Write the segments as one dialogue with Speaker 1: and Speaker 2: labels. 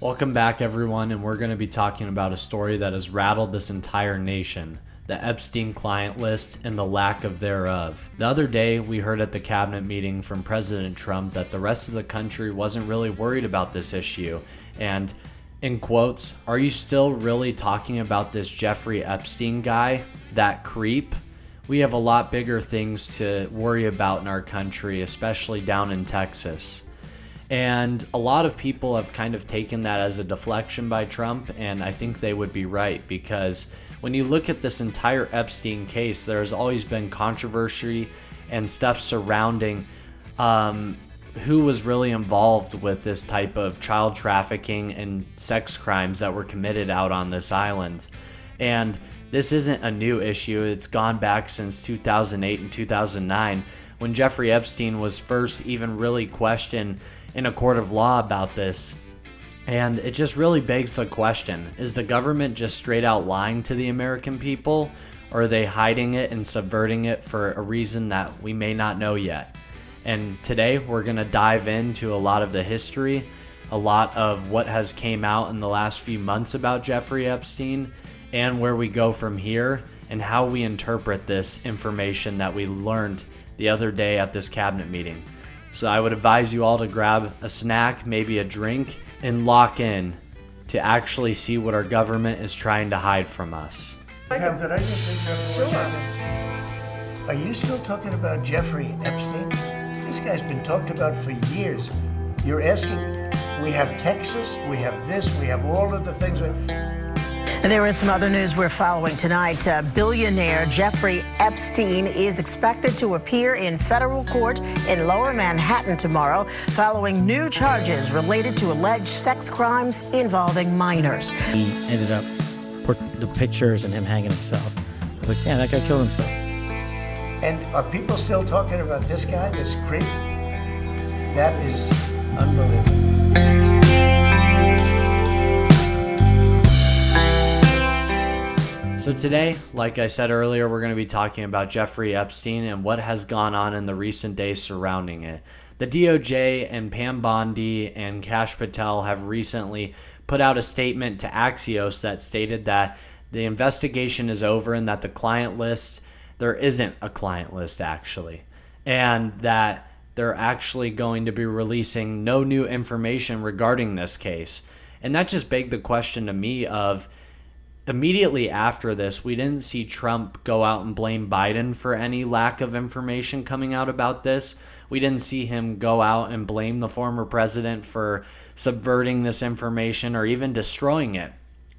Speaker 1: Welcome back, everyone, and we're going to be talking about a story that has rattled this entire nation, the Epstein client list and the lack of thereof. The other day, we heard at the cabinet meeting from President Trump that the rest of the country wasn't really worried about this issue, and in quotes, "Are you still really talking about this Jeffrey Epstein guy, that creep? We have a lot bigger things to worry about in our country, especially down in Texas." And a lot of people have kind of taken that as a deflection by Trump, and I think they would be right, because when you look at this entire Epstein case, there's always been controversy and stuff surrounding who was really involved with this type of child trafficking and sex crimes that were committed out on this island. And this isn't a new issue. It's gone back since 2008 and 2009 when Jeffrey Epstein was first even really questioned in a court of law about this. And it just really begs the question, is the government just straight out lying to the American people, or are they hiding it and subverting it for a reason that we may not know yet? And today we're going to dive into a lot of the history, a lot of what has came out in the last few months about Jeffrey Epstein, and where we go from here, and how we interpret this information that we learned the other day at this cabinet meeting. So I would advise you all to grab a snack, maybe a drink, and lock in to actually see what our government is trying to hide from us.
Speaker 2: Pam, could I just interrupt? Sure. Are you still talking about Jeffrey Epstein? This guy's been talked about for years. You're asking, we have Texas, we have this, we have all of the things.
Speaker 3: There is some other news we're following tonight. Billionaire Jeffrey Epstein is expected to appear in federal court in Lower Manhattan tomorrow following new charges related to alleged sex crimes involving minors.
Speaker 4: He ended up put the pictures and him hanging himself. I was like, yeah, that guy killed himself.
Speaker 2: And are people still talking about this guy, this creep? That is unbelievable.
Speaker 1: So today, like I said earlier, we're going to be talking about Jeffrey Epstein and what has gone on in the recent days surrounding it. The DOJ and Pam Bondi and Kash Patel have recently put out a statement to Axios that stated that the investigation is over and that the client list, there isn't a client list actually, and that they're actually going to be releasing no new information regarding this case. And that just begged the question to me of, immediately after this, we didn't see Trump go out and blame Biden for any lack of information coming out about this. We didn't see him go out and blame the former president for subverting this information or even destroying it,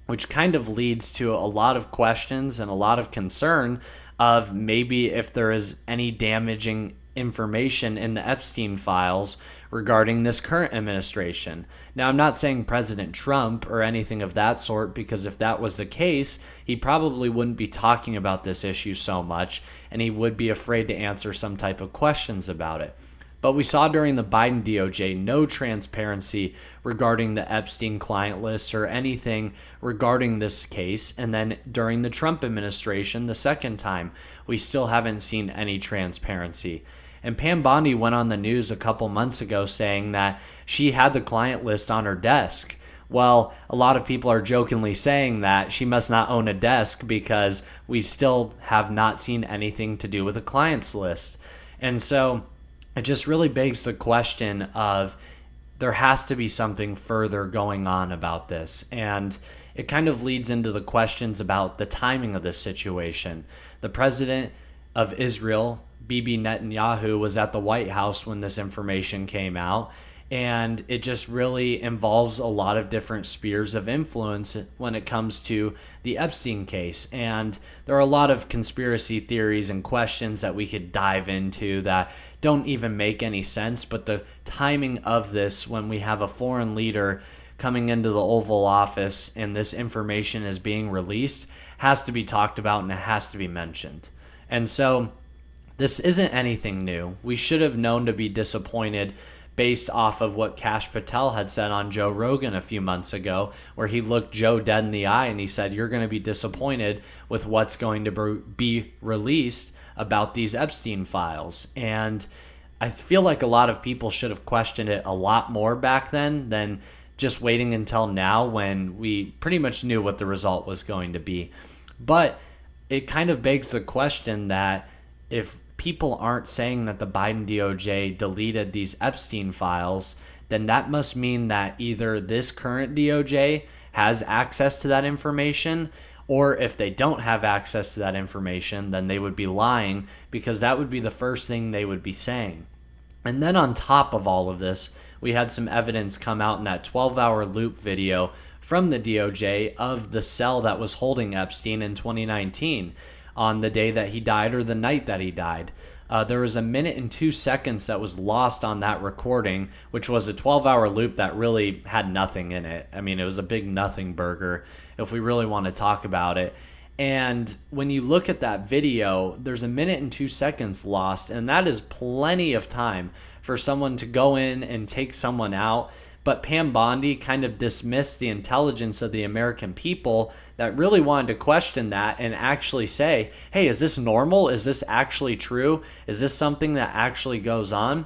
Speaker 1: which kind of leads to a lot of questions and a lot of concern of maybe if there is any damaging information in the Epstein files regarding this current administration. Now, I'm not saying President Trump or anything of that sort, because if that was the case, he probably wouldn't be talking about this issue so much, and he would be afraid to answer some type of questions about it. But we saw during the Biden DOJ no transparency regarding the Epstein client list or anything regarding this case. And then during the Trump administration, the second time, we still haven't seen any transparency. And Pam Bondi went on the news a couple months ago saying that she had the client list on her desk. Well, a lot of people are jokingly saying that she must not own a desk because we still have not seen anything to do with a clients list. And so it just really begs the question of, there has to be something further going on about this. And it kind of leads into the questions about the timing of this situation. The president of Israel, Bibi Netanyahu, was at the White House when this information came out, and it just really involves a lot of different spheres of influence when it comes to the Epstein case. And there are a lot of conspiracy theories and questions that we could dive into that don't even make any sense, but the timing of this, when we have a foreign leader coming into the Oval Office and this information is being released, has to be talked about and it has to be mentioned. And so this isn't anything new. We should have known to be disappointed based off of what Kash Patel had said on Joe Rogan a few months ago, where he looked Joe dead in the eye and he said, you're going to be disappointed with what's going to be released about these Epstein files. And I feel like a lot of people should have questioned it a lot more back then than just waiting until now when we pretty much knew what the result was going to be. But it kind of begs the question that if people aren't saying that the Biden DOJ deleted these Epstein files, then that must mean that either this current DOJ has access to that information, or if they don't have access to that information, then they would be lying, because that would be the first thing they would be saying. And then on top of all of this, we had some evidence come out in that 12-hour loop video from the DOJ of the cell that was holding Epstein in 2019 on the day that he died or the night that he died. There was 1 minute and 2 seconds that was lost on that recording, which was a 12-hour loop that really had nothing in it. I mean, it was a big nothing burger, if we really want to talk about it. And when you look at that video, there's 1 minute and 2 seconds lost, and that is plenty of time for someone to go in and take someone out. But Pam Bondi kind of dismissed the intelligence of the American people that really wanted to question that and actually say, hey, is this normal? Is this actually true? Is this something that actually goes on?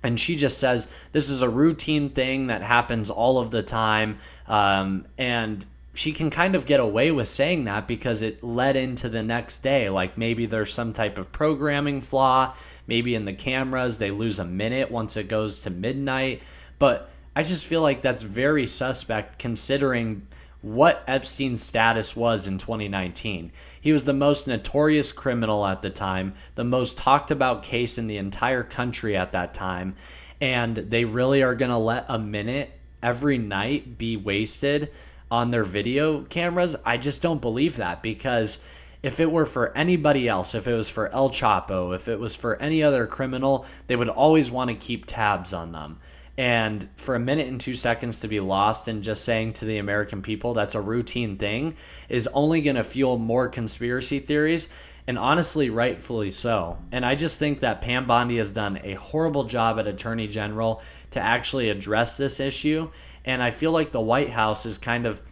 Speaker 1: And she just says, this is a routine thing that happens all of the time. And she can kind of get away with saying that because it led into the next day. Like maybe there's some type of programming flaw. Maybe in the cameras, they lose 1 minute once it goes to midnight. But I just feel like that's very suspect considering what Epstein's status was in 2019. He was the most notorious criminal at the time, the most talked about case in the entire country at that time. And they really are going to let 1 minute every night be wasted on their video cameras? I just don't believe that, because if it were for anybody else, if it was for El Chapo, if it was for any other criminal, they would always want to keep tabs on them. And for 1 minute and 2 seconds to be lost and just saying to the American people that's a routine thing is only going to fuel more conspiracy theories, and honestly, rightfully so. And I just think that Pam Bondi has done a horrible job at Attorney General to actually address this issue. And I feel like the White House is kind of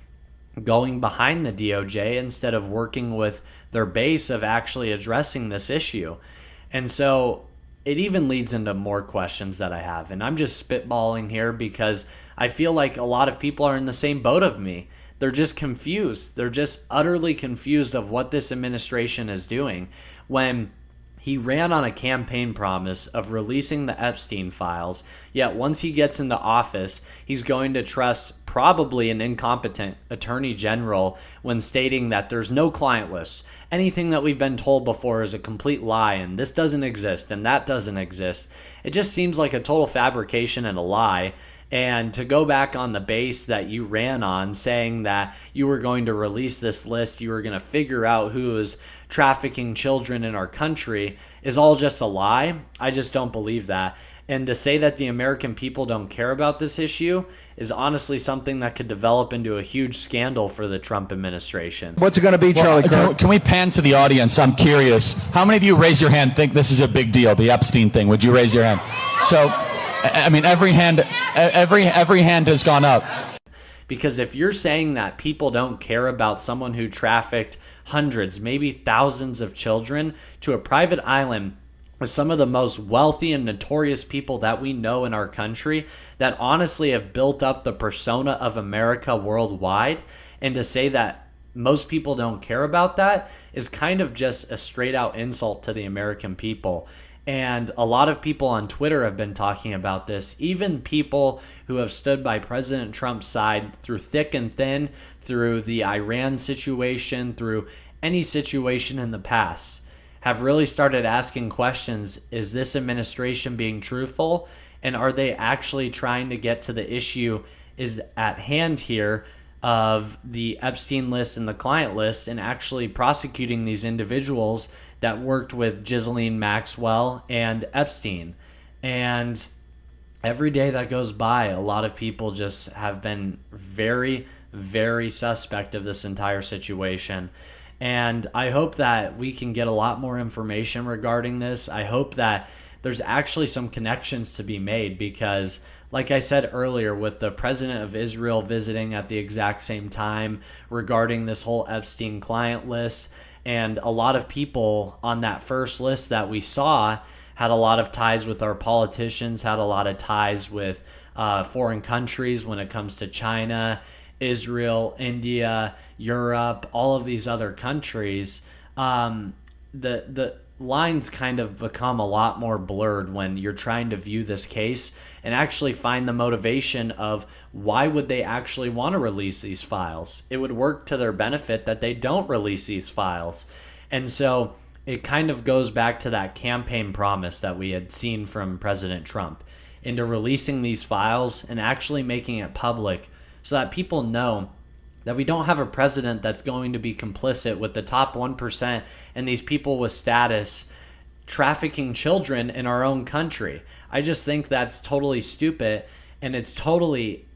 Speaker 1: going behind the DOJ instead of working with their base of actually addressing this issue. And so it even leads into more questions that I have. And I'm just spitballing here because I feel like a lot of people are in the same boat of me. They're just confused. They're just utterly confused of what this administration is doing when he ran on a campaign promise of releasing the Epstein files, yet once he gets into office, he's going to trust probably an incompetent attorney general when stating that there's no client list. Anything that we've been told before is a complete lie, and this doesn't exist, and that doesn't exist. It just seems like a total fabrication and a lie. And to go back on the base that you ran on, saying that you were going to release this list, you were going to figure out who is trafficking children in our country, is all just a lie. I just don't believe that. And to say that the American people don't care about this issue is honestly something that could develop into a huge scandal for the Trump administration.
Speaker 5: What's it going to be, Charlie Kirk?
Speaker 6: Can we pan to the audience? I'm curious. How many of you raise your hand think this is a big deal, the Epstein thing? Would you raise your hand? So, I mean, every hand has gone up.
Speaker 1: Because if you're saying that people don't care about someone who trafficked hundreds, maybe thousands of children to a private island with some of the most wealthy and notorious people that we know in our country that honestly have built up the persona of America worldwide, and to say that most people don't care about that is kind of just a straight out insult to the American people. And a lot of people on Twitter have been talking about this, even people who have stood by President Trump's side through thick and thin, through the Iran situation, through any situation in the past, have really started asking questions. Is this administration being truthful? And are they actually trying to get to the issue is at hand here of the Epstein list and the client list, and actually prosecuting these individuals that worked with Ghislaine Maxwell and Epstein? And every day that goes by, a lot of people just have been very, very suspect of this entire situation. And I hope that we can get a lot more information regarding this. I hope that there's actually some connections to be made, because like I said earlier, with the president of Israel visiting at the exact same time regarding this whole Epstein client list, and a lot of people on that first list that we saw had a lot of ties with our politicians, had a lot of ties with foreign countries when it comes to China, Israel, India, Europe, all of these other countries, the lines kind of become a lot more blurred when you're trying to view this case and actually find the motivation of why would they actually want to release these files. It would work to their benefit that they don't release these files. And so it kind of goes back to that campaign promise that we had seen from President Trump into releasing these files and actually making it public so that people know that we don't have a president that's going to be complicit with the top 1% and these people with status trafficking children in our own country. I just think that's totally stupid, and it's totally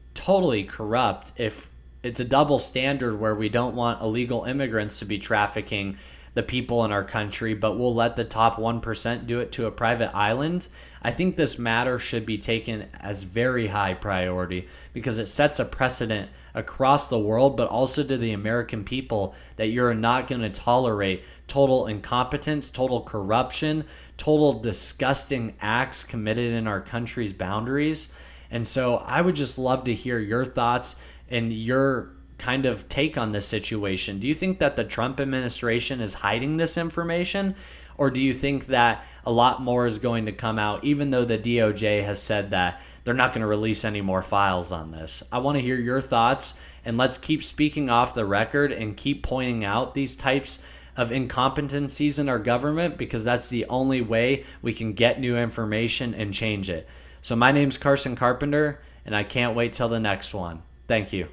Speaker 1: corrupt if it's a double standard where we don't want illegal immigrants to be trafficking the people in our country, but we'll let the top 1% do it to a private island. I think this matter should be taken as very high priority because it sets a precedent across the world, but also to the American people, that you're not going to tolerate total incompetence, total corruption, total disgusting acts committed in our country's boundaries. And so I would just love to hear your thoughts and your kind of take on this situation. Do you think that the Trump administration is hiding this information? Or do you think that a lot more is going to come out, even though the DOJ has said that they're not going to release any more files on this? I want to hear your thoughts, and let's keep speaking off the record and keep pointing out these types of incompetencies in our government, because that's the only way we can get new information and change it. So my name's Carson Carpenter, and I can't wait till the next one. Thank you.